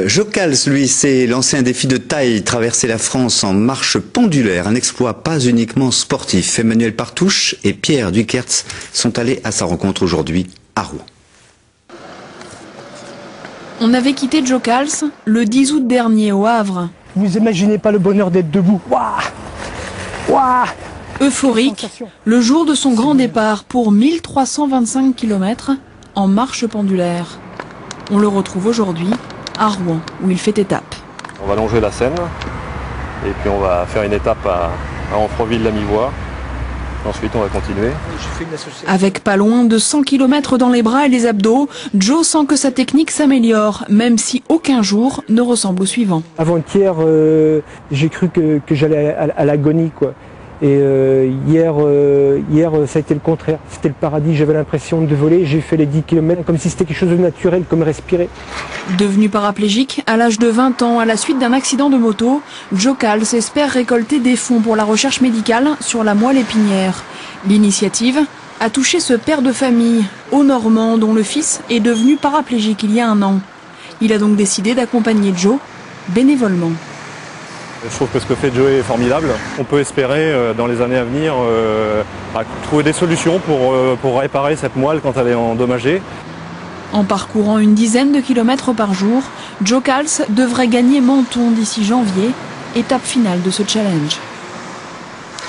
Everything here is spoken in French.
Joe Cals, lui, s'est lancé un défi de taille, traverser la France en marche pendulaire, un exploit pas uniquement sportif. Emmanuel Partouche et Pierre Dukertz sont allés à sa rencontre aujourd'hui à Rouen. On avait quitté Joe Cals le 10 août dernier au Havre. Vous imaginez pas le bonheur d'être debout. Waouh, waouh. Euphorique, le jour de son grand départ pour 1325 km en marche pendulaire. On le retrouve aujourd'hui à Rouen, où il fait étape. On va longer la Seine et puis on va faire une étape à Amfreville-la-Mivois. Ensuite, on va continuer. Avec pas loin de 100 km dans les bras et les abdos, Joe sent que sa technique s'améliore, même si aucun jour ne ressemble au suivant. Avant-hier, j'ai cru que j'allais à l'agonie, quoi. Et hier, ça a été le contraire. C'était le paradis, j'avais l'impression de voler. J'ai fait les 10 km comme si c'était quelque chose de naturel, comme respirer. Devenu paraplégique à l'âge de 20 ans à la suite d'un accident de moto, Joe Cals espère récolter des fonds pour la recherche médicale sur la moelle épinière. L'initiative a touché ce père de famille, au Normand, dont le fils est devenu paraplégique il y a 1 an. Il a donc décidé d'accompagner Joe bénévolement. Je trouve que ce que fait Joe est formidable. On peut espérer dans les années à venir trouver des solutions pour réparer cette moelle quand elle est endommagée. En parcourant une dizaine de kilomètres par jour, Joe Cals devrait gagner Menton d'ici janvier, étape finale de ce challenge.